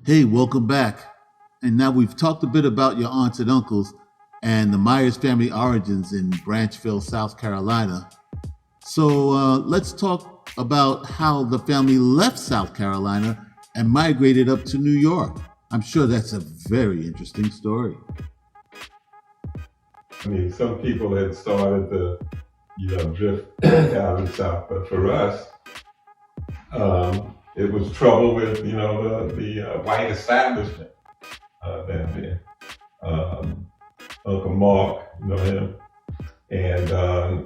Hey, welcome back. And now we've talked a bit about your aunts and uncles and the Myers family origins in Branchville, South Carolina. So let's talk about how the family left South Carolina and migrated up to New York. I'm sure that's a very interesting story. I mean, some people had started to, drift down the south, but for us, it was trouble with, the white establishment down there. Um, Uncle Mark, you know him, and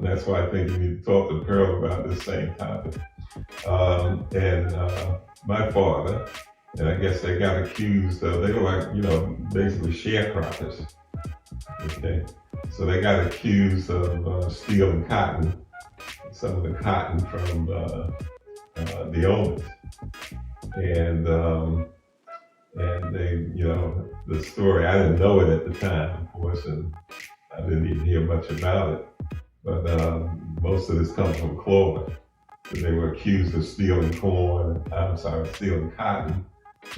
that's why I think you need to talk to Pearl about this same topic. And my father, and I guess they got accused of, they were like, basically sharecroppers. Okay, so they got accused of stealing cotton, some of the cotton from the owners, and they, the story. I didn't know it at the time, of course, and I didn't even hear much about it. But most of this comes from Clovis. They were accused of stealing stealing cotton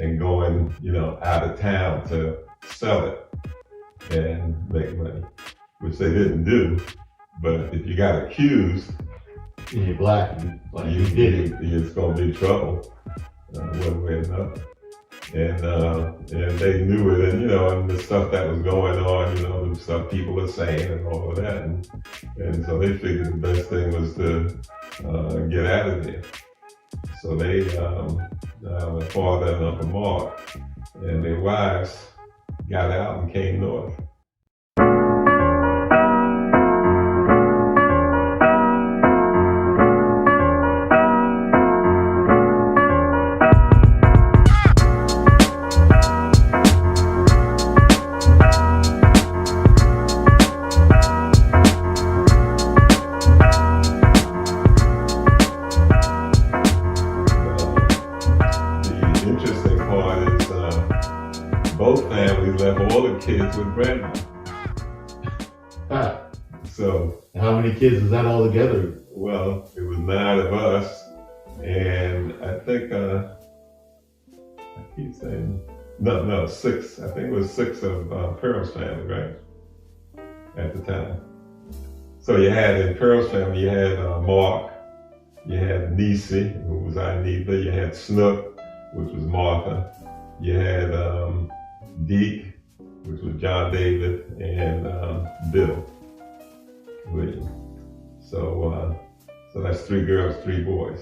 and going, out of town to sell it and make money, which they didn't do. But if you got accused, and you're black, you did it. It's gonna be trouble, one way or another. And they knew it, and the stuff that was going on, the stuff people were saying and all of that, and so they figured the best thing was to get out of there. So they, my father and Uncle Mark and their wives got out and came north. The interesting part is both families left all the kids with grandma. Ah, So, how many kids is that all together? well, it was 9 of us, and I think I keep saying no, 6. I think it was 6 of Pearl's family, right, at the time. So you had in Pearl's family, you had Mark, you had Nisi, who was Anita, you had Snook, which was Martha, you had Deke, which was John David, and Bill Williams. So that's 3 girls, 3 boys,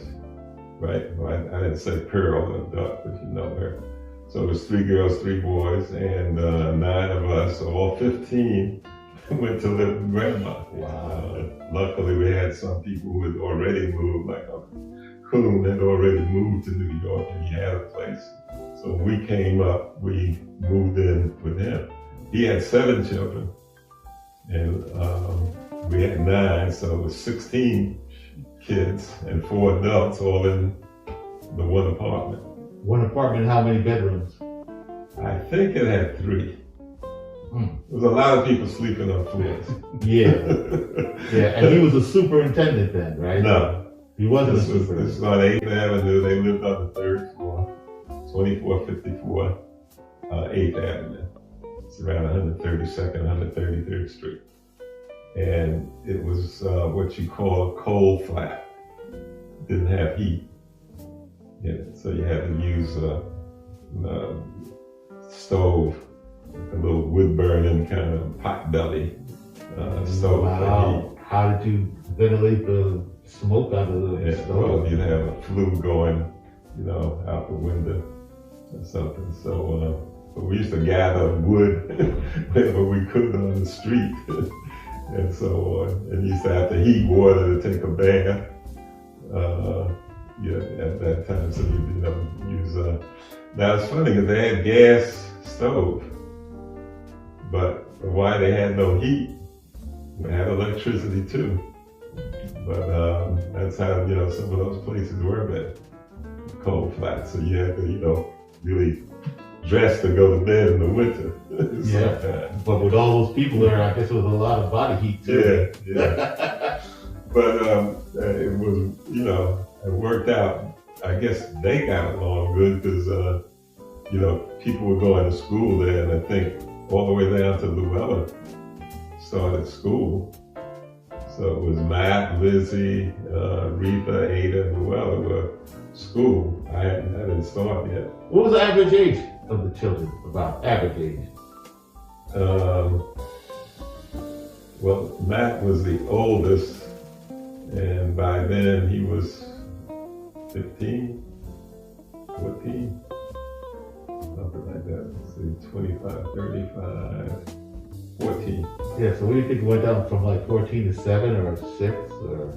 right? Well, I didn't say Pearl or Duck, but you know her. So it was 3 girls, 3 boys, and 9 of us, so all 15 went to live with grandma. Wow. Luckily, we had some people who had already moved, like Uncle Coon had already moved to New York, and he had a place. So when we came up, we moved in with him. He had 7 children, and we had 9, so it was 16 kids and 4 adults, all in the one apartment. One apartment, how many bedrooms? I think it had 3. Hmm. There was a lot of people sleeping on floors. Yeah, yeah. And he was a superintendent then, right? No, He wasn't a this is superintendent. on 8th Avenue. They lived on the 3rd floor, 2454 8th Avenue. It's around 132nd, 133rd Street. And it was what you call a coal flat. Didn't have heat in it, so you had to use a stove, a little wood burning kind of pot belly stove for Wow. How did you ventilate the smoke out of the heat. Yeah, stove? well, you'd have a flue going, out the window or something. So, but we used to gather wood wherever we could on the street and so on. And used to have to heat water to take a bath. At that time, so you use. Now it's funny because they had gas stove, but why they had no heat? They had electricity too, but that's how some of those places were bad, coal flats. So you had to really dress to go to bed in the winter. Yeah. Sometimes. But with all those people there, I guess it was a lot of body heat too. Yeah. But it was, it worked out. I guess they got along good because people were going to school there, and I think all the way down to Llewellyn started school. So it was Matt, Lizzie, Retha, Ada, and Llewellyn were school. I didn't start yet. What was the average age of the children? About average age? Well, Matt was the oldest, and by then he was 15, 14, something like that. Let's see, 25, 35, 14. Yeah, so what do you think it went down from like 14 to 7 or 6 or?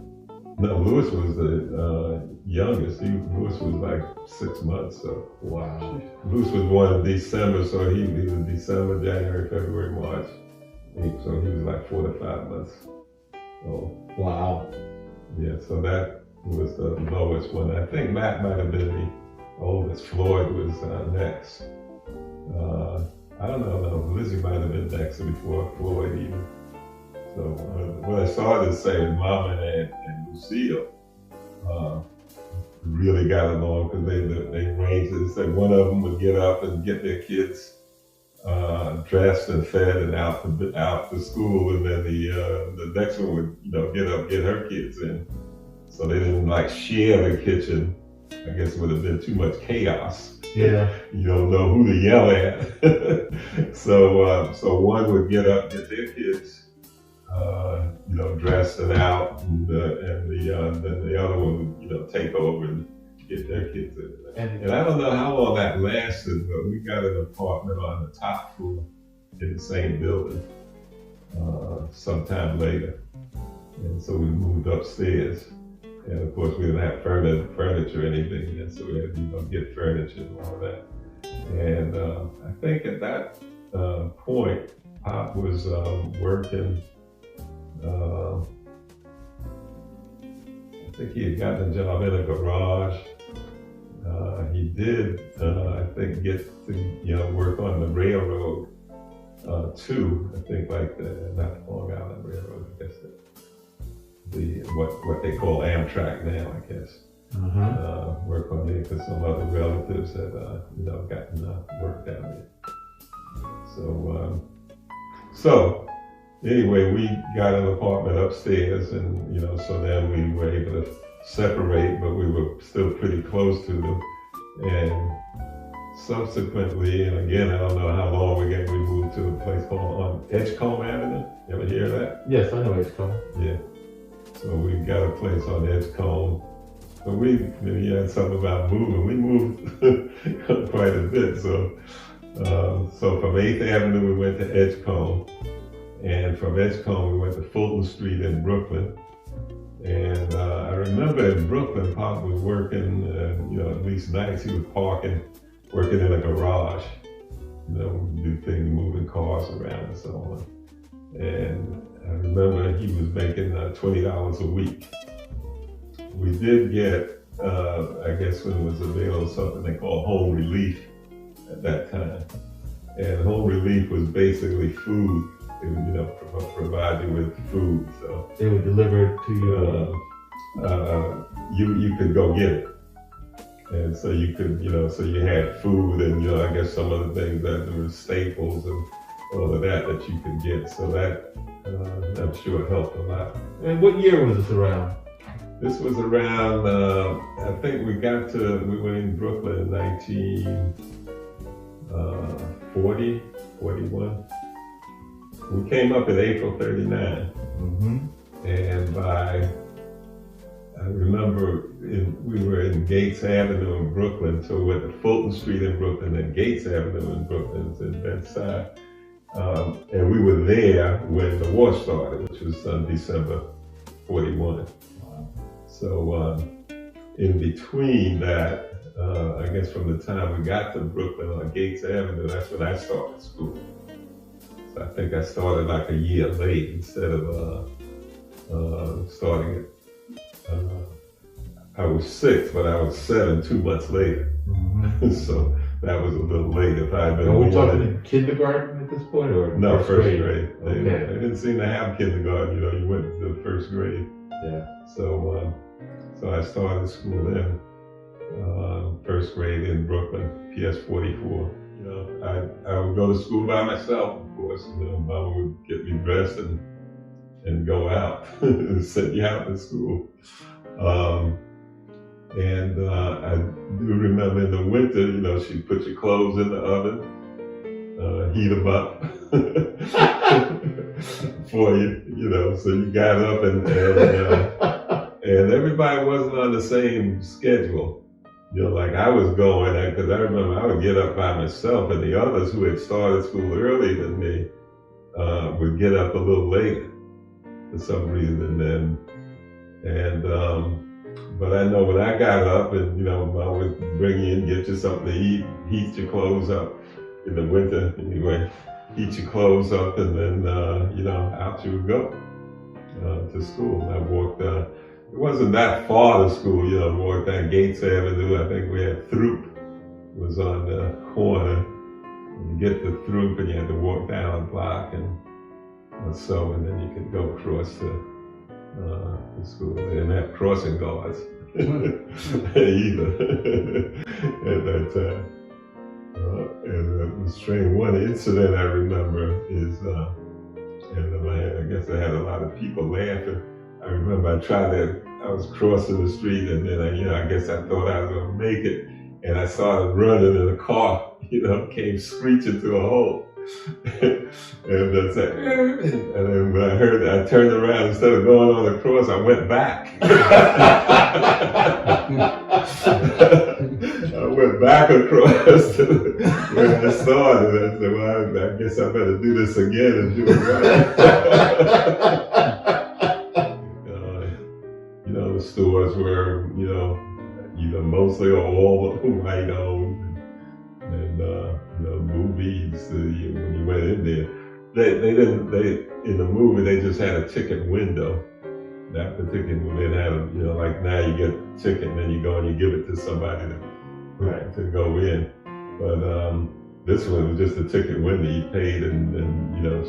No, Lewis was the youngest. Lewis was like 6 months. So Wow. Lewis was born in December, so he was December, January, February, March. So he was like 4 to 5 months old. Wow. Yeah, so that was the lowest one. I think Matt might have been the oldest. Floyd was next. I don't know, no, Lizzie might have been next before Floyd even. So what I started to say is Mama and Lucille really got along because they arranged it. Said one of them would get up and get their kids dressed and fed and out to school, and then the next one would get up, get her kids in. So they didn't like share the kitchen. I guess it would have been too much chaos. Yeah. You don't know who to yell at. So one would get up, get their kids dressed and out, and then the other one would take over and get their kids in. And I don't know how long that lasted, but we got an apartment on the top floor in the same building sometime later. And so we moved upstairs. And of course we didn't have furniture or anything yet, so we had to get furniture and all that. And I think at that point, Pop was working. I think he had gotten a job in a garage. He did, I think, get to work on the railroad too. I think like not the Long Island Railroad, I guess what they call Amtrak now, I guess. Work on it because some other relatives had gotten work down there. So anyway, we got an apartment upstairs, and so then we were able to separate, but we were still pretty close to them. And subsequently, and again, I don't know how long we moved to a place called on Edgecombe Avenue. You ever hear that? Yes, I know Edgecombe. Yeah. So we got a place on Edgecombe. But we had something about moving. We moved quite a bit. So from 8th Avenue, we went to Edgecombe. And from Edgecombe, we went to Fulton Street in Brooklyn. And I remember in Brooklyn, Pop was working, at least nights, he was working in a garage. Do things, moving cars around and so on. And I remember he was making $20 a week. We did get, I guess when it was available, something they called home relief at that time. And home relief was basically food. They would, provide you with food. So they would deliver it to you. You could go get it. And so you could, so you had food and, I guess some of the things that were staples and all of that you could get. So that, I'm sure helped a lot. And what year was this around? This was around, I think we were in Brooklyn in 1940, 41. We came up in April 39. And I remember we were in Gates Avenue in Brooklyn, so we went to Fulton Street in Brooklyn and Gates Avenue in Brooklyn, it's in Bed-Stuy. And we were there when the war started, which was December 41. So in between that, I guess from the time we got to Brooklyn on Gates Avenue, that's when I started school. So I think I started like a year late instead of starting it. I was 6, but I was 7 2 months later. So that was a little late. If I had been. Are we talking in kindergarten at this point, or no, first grade? Okay. They didn't seem to have kindergarten. You went to the first grade. Yeah. So I started school then, first grade in Brooklyn, PS 44. You know, I would go to school by myself, of course. You know, Mama would get me dressed and go out and send you out to school. I do remember in the winter, you know, she'd put your clothes in the oven, heat them up for you, you know, so you got up and everybody wasn't on the same schedule. You know, like I was going, because I remember I would get up by myself, and the others who had started school earlier than me would get up a little later for some reason. But I know when I got up, and you know, I would bring you in, get you something to eat, heat your clothes up in the winter. Anyway, heat your clothes up, and then you know, out you would go to school. And I walked. It wasn't that far to school, you know. Walked down Gates Avenue. I think we had Throop was on the corner. And you get to Throop, and you had to walk down a block and so, and then you could go across to school. They didn't have crossing guards either at that time. And it was strange. One incident I remember is, I guess I had a lot of people laughing. I remember I was crossing the street, and then I guess I thought I was gonna make it, and I started running, and the car, you know, came screeching to a halt. And I said, and then when I heard that, I turned around, instead of going on across, I went back. I went back across to where I started. I said, well, I guess I better do this again and do it right. You know, the stores were, you know, either mostly or all white owned. And you know, movies, when you went in there, in the movie, they just had a ticket window. That particular movie, they had you know, like now you get a ticket and then you go and you give it to somebody to go in. But this one was just a ticket window. You paid and you know,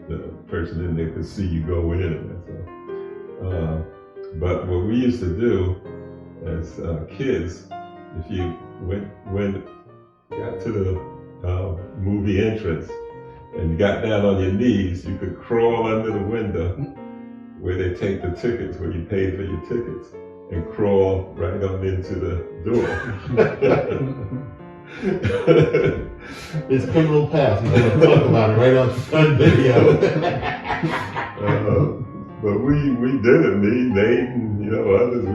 the person in there could see you go in. And so, but what we used to do as kids, if you got to the movie entrance and you got down on your knees, you could crawl under the window where they take the tickets, where you paid for your tickets, and crawl right on into the door. It's criminal past. He's going to talk about it right on video. But we did it. Me, Nate, and you know, others.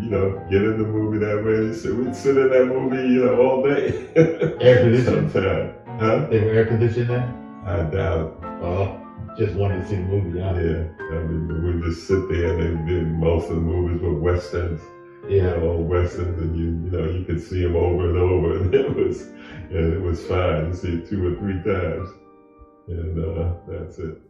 You know, get in the movie that way. So we'd sit in that movie, you know, all day. Air conditioned? Sometime. Huh? They were air conditioned then? I doubt it. Oh, just wanted to see the movie, huh? Yeah. I mean, we just sit there, and most of the movies were westerns. Yeah. You know, old westerns, and you know, you could see them over and over, and it was fine. You see it 2 or 3 times, and that's it.